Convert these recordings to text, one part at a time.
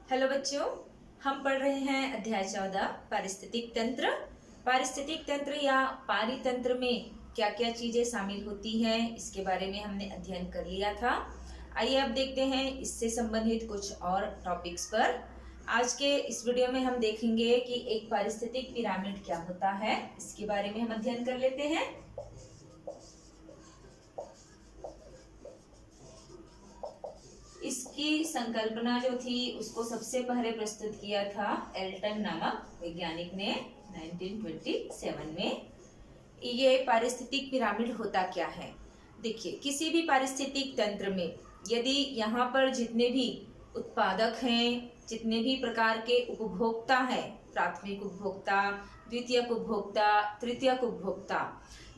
Hello बच्चों, हम पढ़ रहे हैं अध्याय 14 पारिस्थितिक तंत्र। पारिस्थितिक तंत्र या पारितंत्र में क्या क्या चीजें शामिल होती हैं इसके बारे में हमने अध्ययन कर लिया था। आइए अब देखते हैं इससे संबंधित कुछ और टॉपिक्स पर। आज के इस वीडियो में हम देखेंगे कि एक पारिस्थितिक पिरामिड क्या होता है, इसके बारे में हम अध्ययन कर लेते हैं। इसकी संकल्पना जो थी उसको सबसे पहले प्रस्तुत किया था एल्टन नामक वैज्ञानिक ने 1927 में। ये पारिस्थितिक पिरामिड होता क्या है? देखिए, किसी भी पारिस्थितिक तंत्र में यदि यहाँ पर जितने भी उत्पादक हैं, जितने भी प्रकार के उपभोक्ता हैं, प्राथमिक उपभोक्ता, द्वितीयक उपभोक्ता, तृतीयक उपभोक्ता,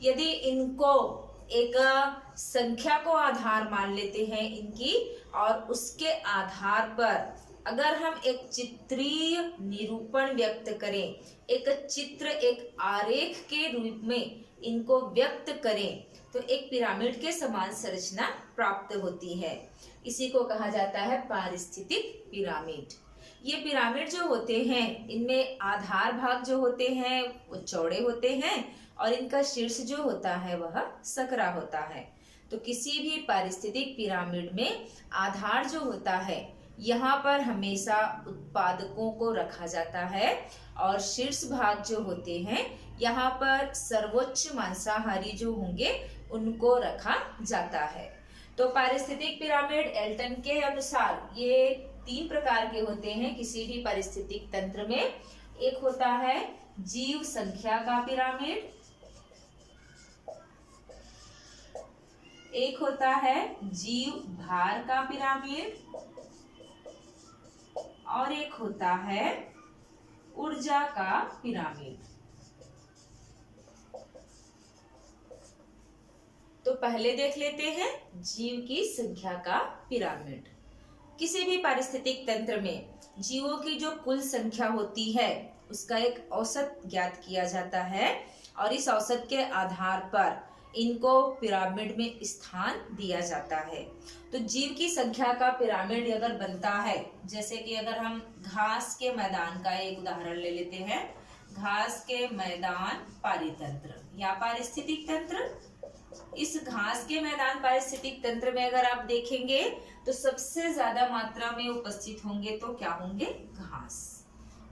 यदि इनको एक संख्या को आधार मान लेते हैं इनकी, और उसके आधार पर अगर हम एक चित्रीय निरूपण व्यक्त करें, एक चित्र, एक आरेख के रूप में इनको व्यक्त करें, तो एक पिरामिड के समान संरचना प्राप्त होती है। इसी को कहा जाता है पारिस्थितिक पिरामिड। ये पिरामिड जो होते हैं इनमें आधार भाग जो होते हैं वो चौड़े होते हैं और इनका शीर्ष जो होता है वह सकरा होता है। तो किसी भी पारिस्थितिक पिरामिड में आधार जो होता है यहाँ पर हमेशा उत्पादकों को रखा जाता है और शीर्ष भाग जो होते हैं यहाँ पर सर्वोच्च मांसाहारी जो होंगे उनको रखा जाता है। तो पारिस्थितिक पिरामिड एल्टन के अनुसार ये 3 प्रकार के होते हैं किसी भी पारिस्थितिक तंत्र में। एक होता है जीव संख्या का पिरामिड, एक होता है जीव भार का पिरामिड, और एक होता है ऊर्जा का पिरामिड। तो पहले देख लेते हैं जीव की संख्या का पिरामिड। किसी भी पारिस्थितिक तंत्र में जीवों की जो कुल संख्या होती है उसका एक औसत ज्ञात किया जाता है और इस औसत के आधार पर इनको पिरामिड में स्थान दिया जाता है। तो जीव की संख्या का पिरामिड अगर बनता है, जैसे कि अगर हम घास के मैदान का एक उदाहरण ले लेते हैं, घास के मैदान पारितंत्र या पारिस्थितिक तंत्र। इस घास के मैदान पारिस्थितिक तंत्र में अगर आप देखेंगे तो सबसे ज्यादा मात्रा में उपस्थित होंगे तो क्या होंगे? घास।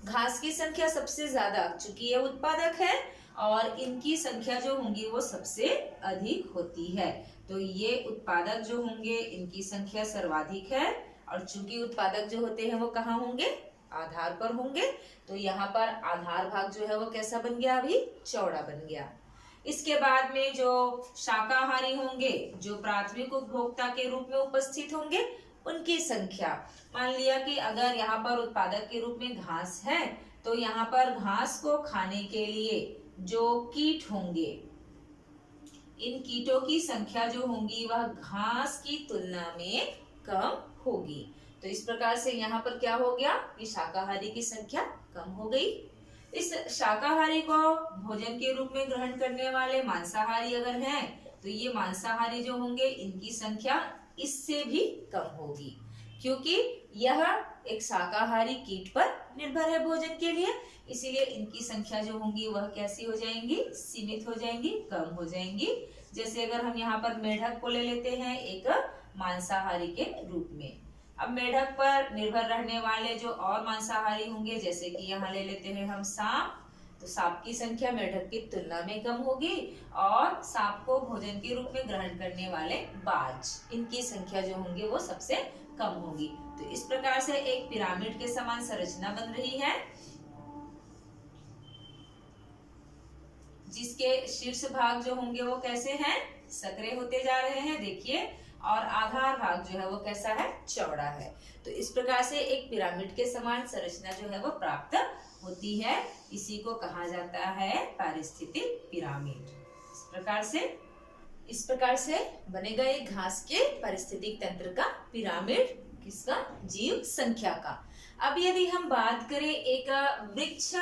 घास की संख्या सबसे ज्यादा, चूंकि ये उत्पादक है और इनकी संख्या जो होंगी वो सबसे अधिक होती है। तो ये उत्पादक जो होंगे इनकी संख्या सर्वाधिक है और चूंकि उत्पादक जो होते हैं वो कहाँ होंगे? आधार पर होंगे। तो यहाँ पर आधार भाग जो है वो कैसा बन गया? अभी चौड़ा बन गया। इसके बाद में जो शाकाहारी होंगे, जो प्राथमिक उपभोक्ता के रूप में उपस्थित होंगे, उनकी संख्या, मान लिया कि अगर यहाँ पर उत्पादक के रूप में घास है तो यहाँ पर घास को खाने के लिए जो कीट होंगे, इन कीटों की संख्या जो होंगी वह घास की तुलना में कम होगी। तो इस प्रकार से यहाँ पर क्या हो गया कि शाकाहारी की संख्या कम हो गई। इस शाकाहारी को भोजन के रूप में ग्रहण करने वाले मांसाहारी अगर हैं तो ये मांसाहारी जो होंगे इनकी संख्या इससे भी कम होगी, क्योंकि यह एक शाकाहारी कीट पर निर्भर है भोजन के लिए। इसीलिए इनकी संख्या जो होंगी वह कैसी हो जाएंगी? सीमित हो जाएंगी, कम हो जाएंगी। जैसे अगर हम यहाँ पर मेढक को ले लेते हैं एक मांसाहारी के रूप में। अब मेढक पर निर्भर रहने वाले जो और मांसाहारी होंगे, जैसे कि यहाँ ले लेते हैं हम सांप, तो सांप की संख्या मेढक की तुलना में कम होगी और सांप को भोजन के रूप में ग्रहण करने वाले बाज, इनकी संख्या जो होंगी वो सबसे कम होगी। तो इस प्रकार से एक पिरामिड के समान संरचना बन रही है जिसके शीर्ष भाग जो होंगे वो कैसे हैं? सकरे होते जा रहे हैं, देखिए, और आधार भाग जो है वो कैसा है? चौड़ा है। तो इस प्रकार से एक पिरामिड के समान संरचना जो है वो प्राप्त होती है। इसी को कहा जाता है पारिस्थितिक पिरामिड। इस प्रकार से बनेगा एक घास के पारिस्थितिक तंत्र का पिरामिड, किसका? जीव संख्या का। अब यदि हम बात करें एक वृक्ष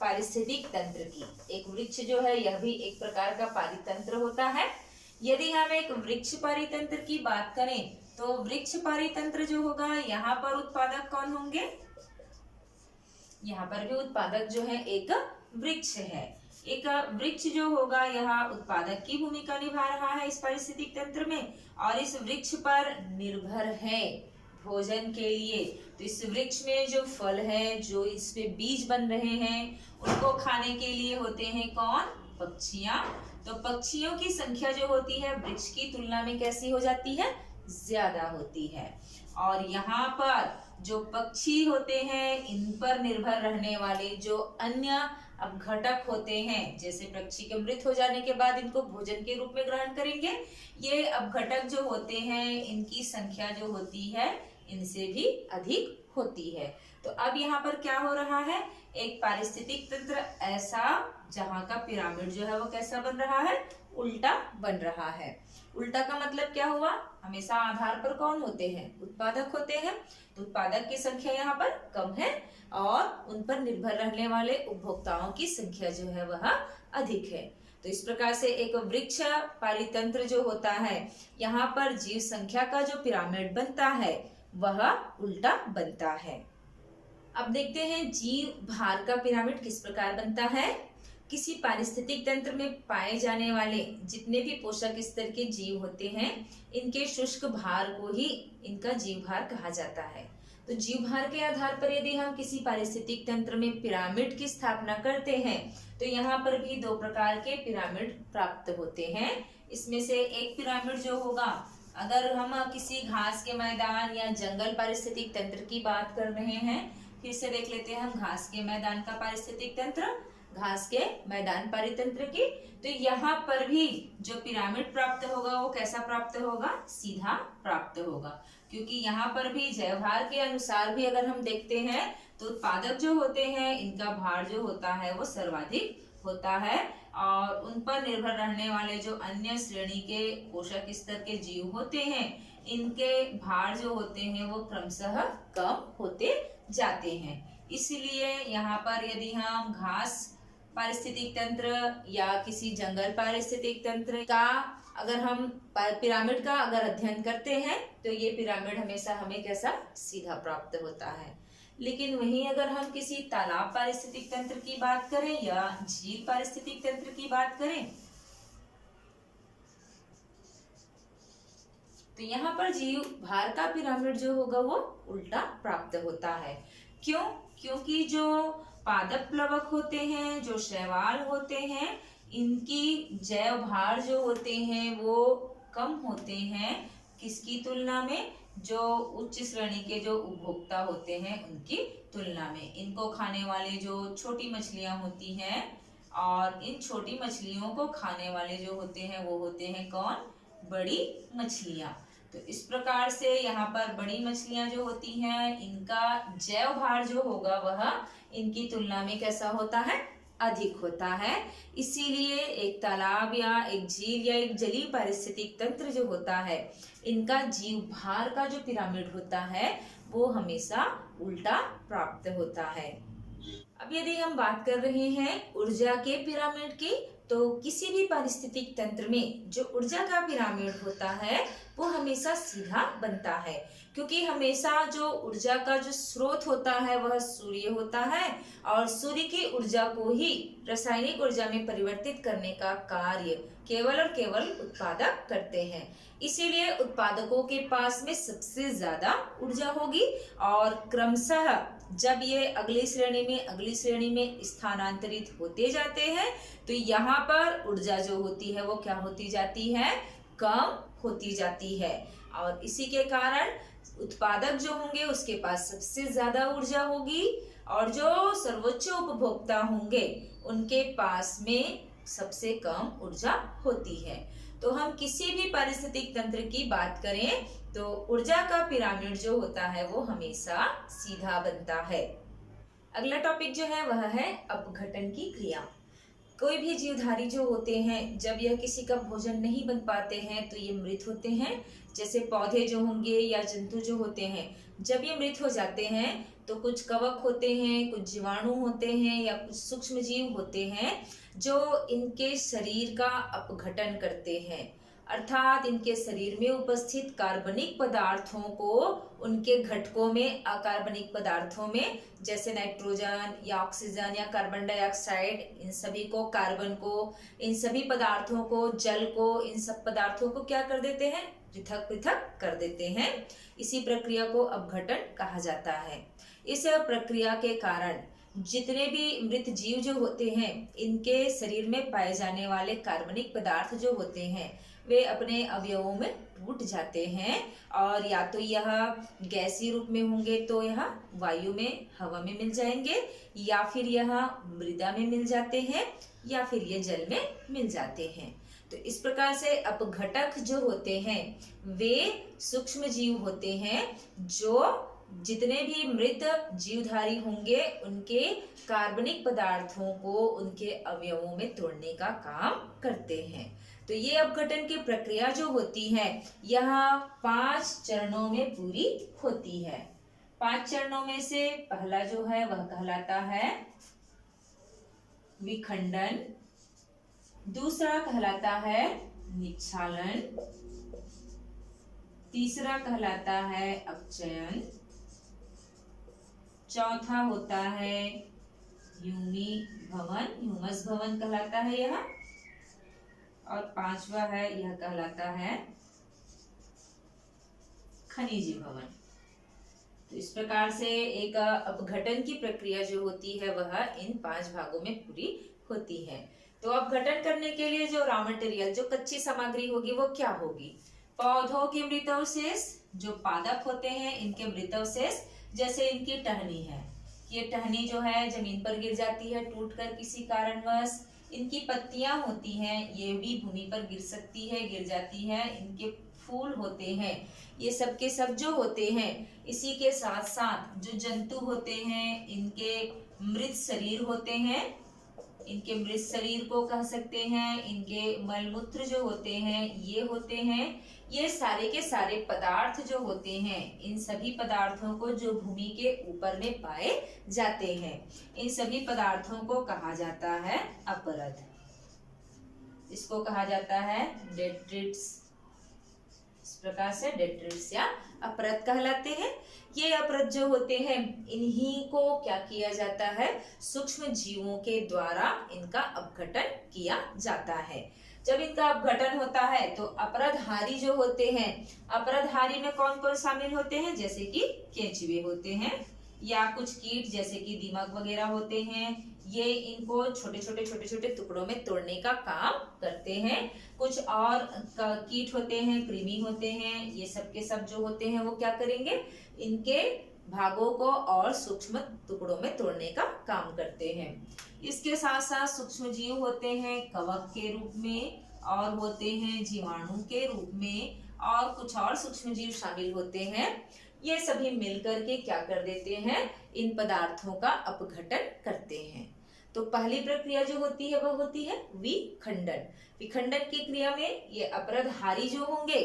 पारिस्थितिक तंत्र की, एक वृक्ष जो है यह भी एक प्रकार का पारितंत्र होता है। यदि हम एक वृक्ष परितंत्र की बात करें तो वृक्ष परितंत्र जो होगा यहाँ पर उत्पादक कौन होंगे? यहाँ पर भी उत्पादक जो है एक वृक्ष है। एक वृक्ष जो होगा यहाँ उत्पादक की भूमिका निभा रहा है इस पारिस्थितिक तंत्र में, और इस वृक्ष पर निर्भर है भोजन के लिए। तो इस वृक्ष में जो फल है, जो इस पे बीज बन रहे हैं, उनको खाने के लिए होते हैं कौन? पक्षियां। तो पक्षियों की संख्या जो होती है वृक्ष की तुलना में कैसी हो जाती है? ज्यादा होती है। और यहाँ पर जो पक्षी होते हैं, इन पर निर्भर रहने वाले जो अन्य अपघटक होते हैं, जैसे पक्षी के मृत हो जाने के बाद इनको भोजन के रूप में ग्रहण करेंगे, ये अपघटक जो होते हैं इनकी संख्या जो होती है इनसे भी अधिक होती है। तो अब यहाँ पर क्या हो रहा है? एक पारिस्थितिक तंत्र ऐसा जहाँ का पिरामिड जो है वो कैसा बन रहा है? उल्टा बन रहा है। उल्टा का मतलब क्या हुआ? हमेशा आधार पर कौन होते हैं? उत्पादक होते हैं। तो उत्पादक की संख्या यहाँ पर कम है और उन पर निर्भर रहने वाले उपभोक्ताओं की संख्या जो है वह अधिक है। तो इस प्रकार से एक वृक्ष परितंत्र जो होता है, यहाँ पर जीव संख्या का जो पिरामिड बनता है वह उल्टा बनता है। अब देखते हैं जीव भार का पिरामिड किस प्रकार बनता है। किसी पारिस्थितिक तंत्र में पाए जाने वाले जितने भी पोषक स्तर के जीव होते हैं, इनके शुष्क भार को ही इनका जीव भार कहा जाता है। तो जीव भार के आधार पर यदि हम किसी पारिस्थितिक तंत्र में पिरामिड की स्थापना करते हैं तो यहाँ पर भी दो प्रकार के पिरामिड प्राप्त होते हैं। इसमें से एक पिरामिड जो होगा, अगर हम किसी घास के मैदान या जंगल पारिस्थितिक तंत्र की बात कर रहे हैं, फिर से देख लेते हैं हम घास के मैदान का पारिस्थितिक तंत्र, घास के मैदान परितंत्र की। तो यहाँ पर भी जो पिरामिड प्राप्त होगा वो कैसा प्राप्त होगा? सीधा प्राप्त होगा, क्योंकि यहाँ पर भी जैवभार के अनुसार भी अगर हम देखते हैं तो उत्पादक जो होते हैं इनका भार जो होता है वो सर्वाधिक होता है, और उन पर निर्भर रहने वाले जो अन्य श्रेणी के पोषक स्तर के जीव होते हैं इनके भार जो होते हैं वो क्रमशः कम होते जाते हैं। इसलिए यहाँ पर यदि हम घास पारिस्थितिक तंत्र या किसी जंगल पारिस्थितिक तंत्र का अगर हम पिरामिड का अगर अध्ययन करते हैं तो ये पिरामिड हमेशा हमें कैसा? सीधा प्राप्त होता है। लेकिन वहीं अगर हम किसी तालाब पारिस्थितिक तंत्र की बात करें या झील पारिस्थितिक तंत्र की बात करें तो यहाँ पर जीव भार का पिरामिड जो होगा वो उल्टा प्राप्त होता है। क्यों? क्योंकि जो पादप प्लवक होते हैं, जो शैवाल होते हैं, इनकी जैव भार जो होते हैं वो कम होते हैं किसकी तुलना में? जो उच्च श्रेणी के जो उपभोक्ता होते हैं उनकी तुलना में। इनको खाने वाले जो छोटी मछलियां होती हैं, और इन छोटी मछलियों को खाने वाले जो होते हैं वो होते हैं कौन? बड़ी मछलियां। तो इस प्रकार से यहाँ पर बड़ी मछलियां जो होती हैं इनका जैव भार जो होगा वह इनकी तुलना में कैसा होता है? अधिक होता है। इसीलिए एक तालाब या एक झील या एक जलीय पारिस्थितिक तंत्र जो होता है, इनका जीव भार का जो पिरामिड होता है वो हमेशा उल्टा प्राप्त होता है। अब यदि हम बात कर रहे हैं ऊर्जा के पिरामिड की, तो किसी भी पारिस्थितिक तंत्र में जो ऊर्जा का पिरामिड होता है वो हमेशा सीधा बनता है, क्योंकि हमेशा जो ऊर्जा का जो स्रोत होता है वह सूर्य होता है, और सूर्य की ऊर्जा को ही रासायनिक ऊर्जा में परिवर्तित करने का कार्य केवल और केवल उत्पादक करते हैं। इसीलिए उत्पादकों के पास में सबसे ज्यादा ऊर्जा होगी, और क्रमशः जब ये अगली श्रेणी में स्थानांतरित होते जाते हैं तो यहाँ पर ऊर्जा जो होती है वो क्या होती जाती है? कम होती जाती है। और इसी के कारण उत्पादक जो होंगे उसके पास सबसे ज्यादा ऊर्जा होगी, और जो सर्वोच्च उपभोक्ता होंगे उनके पास में सबसे कम ऊर्जा होती है। तो हम किसी भी पारिस्थितिक तंत्र की बात करें तो ऊर्जा का पिरामिड जो होता है वो हमेशा सीधा बनता है। अगला टॉपिक जो है वह है अपघटन की क्रिया। कोई भी जीवधारी जो होते हैं, जब यह किसी का भोजन नहीं बन पाते हैं तो ये मृत होते हैं। जैसे पौधे जो होंगे या जंतु जो होते हैं, जब ये मृत हो जाते हैं तो कुछ कवक होते हैं, कुछ जीवाणु होते हैं या कुछ सूक्ष्म जीव होते हैं जो इनके शरीर का अपघटन करते हैं, अर्थात इनके शरीर में उपस्थित कार्बनिक पदार्थों को उनके घटकों में, अकार्बनिक पदार्थों में, जैसे नाइट्रोजन या ऑक्सीजन या कार्बन डाइऑक्साइड, इन सभी को, कार्बन को, इन सभी पदार्थों को, जल को, इन सब पदार्थों को क्या कर देते हैं, पृथक पृथक कर देते हैं। इसी प्रक्रिया को अपघटन कहा जाता है। इस प्रक्रिया के कारण जितने भी मृत जीव जो होते हैं, इनके शरीर में पाए जाने वाले कार्बनिक पदार्थ जो होते हैं वे अपने अवयवों में टूट जाते हैं, और या तो यह गैसीय रूप में होंगे तो यह वायु में, हवा में मिल जाएंगे, या फिर यह मृदा में मिल जाते हैं, या फिर ये जल में मिल जाते हैं। तो इस प्रकार से अपघटक जो होते हैं वे सूक्ष्म जीव होते हैं जो जितने भी मृत जीवधारी होंगे उनके कार्बनिक पदार्थों को उनके अवयवों में तोड़ने का काम करते हैं। तो ये अपघटन की प्रक्रिया जो होती है यह 5 चरणों में पूरी होती है। 5 चरणों में से पहला जो है वह कहलाता है विखंडन, दूसरा कहलाता है निक्षालन, तीसरा कहलाता है अपचयन, चौथा होता है ह्यूमी भवन, ह्यूमस भवन कहलाता है यह, और पांचवा है यह कहलाता है खनिजी भवन। तो इस प्रकार से एक अपघटन की प्रक्रिया जो होती है वह इन 5 भागों में पूरी होती है। तो अपघटन करने के लिए जो रॉ मटेरियल, जो कच्ची सामग्री होगी वो क्या होगी? पौधों के मृतावशेष, जो पादप होते हैं इनके मृतावशेष, जैसे इनकी टहनी है, ये टहनी जो है जमीन पर गिर जाती है टूटकर किसी कारणवश। इनकी पत्तियां होती हैं ये भी भूमि पर गिर सकती है, गिर जाती है। इनके फूल होते हैं, ये सब के सब जो होते हैं। इसी के साथ साथ जो जंतु होते हैं इनके मृत शरीर होते हैं, इनके मृत शरीर को कह सकते हैं। इनके मलमूत्र जो होते हैं ये होते हैं। ये सारे के सारे पदार्थ जो होते हैं, इन सभी पदार्थों को जो भूमि के ऊपर में पाए जाते हैं, इन सभी पदार्थों को कहा जाता है अपरद। इसको कहा जाता है डेट्रिट्स। इस प्रकार से डेट्रिट्स या अपरद कहलाते हैं। ये अपरद जो होते हैं इन्हीं को क्या किया जाता है, सूक्ष्म जीवों के द्वारा इनका अपघटन किया जाता है। जब इनका अपघटन होता है तो अपरदहारी जो होते हैं, अपरदहारी में कौन कौन शामिल होते हैं, जैसे कि केंचुए होते हैं या कुछ कीट जैसे कि दीमक वगैरह होते हैं। ये इनको छोटे छोटे टुकड़ों में तोड़ने का काम करते हैं। कुछ और कीट होते हैं, कृमि होते हैं, ये सब के सब जो होते हैं वो क्या करेंगे, इनके भागों को और सूक्ष्म टुकड़ों में तोड़ने का काम करते हैं। इसके साथ साथ सूक्ष्म जीव होते हैं कवक के रूप में, और होते हैं जीवाणु के रूप में, और कुछ और सूक्ष्म जीव शामिल होते हैं। ये सभी मिलकर के क्या कर देते हैं, इन पदार्थों का अपघटन करते हैं। तो पहली प्रक्रिया जो होती है वह होती है विखंडन। विखंडन की क्रिया में ये अपरदहारी जो होंगे,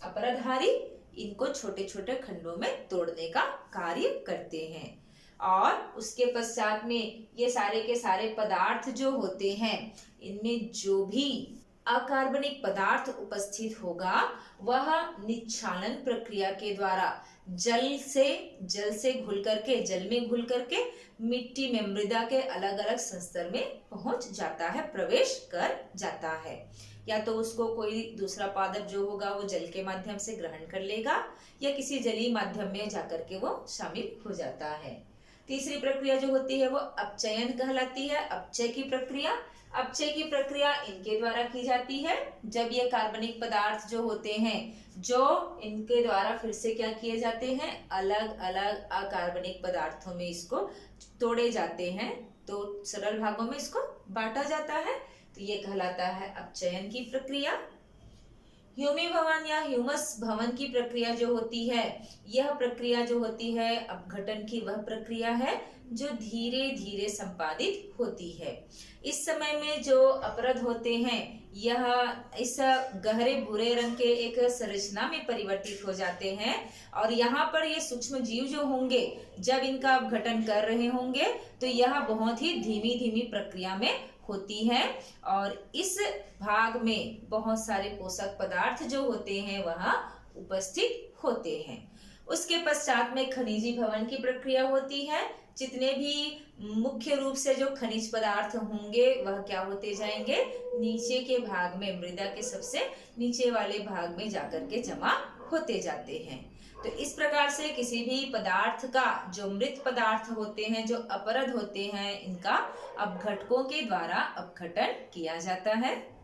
अपरदहारी इनको छोटे छोटे खंडों में तोड़ने का कार्य करते हैं। और उसके पश्चात में ये सारे के सारे पदार्थ जो होते हैं, इनमें जो भी अकार्बनिक पदार्थ उपस्थित होगा वह निक्षालन प्रक्रिया के द्वारा जल से घुल करके, जल में घुल करके मिट्टी में, मृदा के अलग अलग स्तर में पहुंच जाता है, प्रवेश कर जाता है। या तो उसको कोई दूसरा पादप जो होगा वो जल के माध्यम से ग्रहण कर लेगा, या किसी जलीय माध्यम में जाकर के वो शामिल हो जाता है। तीसरी प्रक्रिया जो होती है वो अपचयन कहलाती है। अपचय की प्रक्रिया, अपचय की प्रक्रिया इनके द्वारा की जाती है जब ये कार्बनिक पदार्थ जो होते हैं, जो इनके द्वारा फिर से क्या किए जाते हैं, अलग अलग अकार्बनिक पदार्थों में इसको तोड़े जाते हैं, तो सरल भागों में इसको बांटा जाता है। तो ये कहलाता है अपचयन की प्रक्रिया। ह्यूमी भवन या ह्यूमस भवन की प्रक्रिया जो होती है, यह प्रक्रिया जो होती है अपघटन की वह प्रक्रिया है जो धीरे धीरे संपादित होती है। इस समय में जो अपरद होते हैं यह इस गहरे भूरे रंग के एक संरचना में परिवर्तित हो जाते हैं, और यहाँ पर ये सूक्ष्म जीव जो होंगे जब इनका अपघटन कर रहे होंगे तो यह बहुत ही धीमी धीमी प्रक्रिया में होती है और इस भाग में बहुत सारे पोषक पदार्थ जो होते हैं वह उपस्थित होते हैं। उसके पश्चात में खनिजी भवन की प्रक्रिया होती है। जितने भी मुख्य रूप से जो खनिज पदार्थ होंगे वह क्या होते जाएंगे, नीचे के भाग में, मृदा के सबसे नीचे वाले भाग में जाकर के जमा होते जाते हैं। तो इस प्रकार से किसी भी पदार्थ का, जो मृत पदार्थ होते हैं, जो अपरद होते हैं, इनका अपघटकों के द्वारा अपघटन किया जाता है।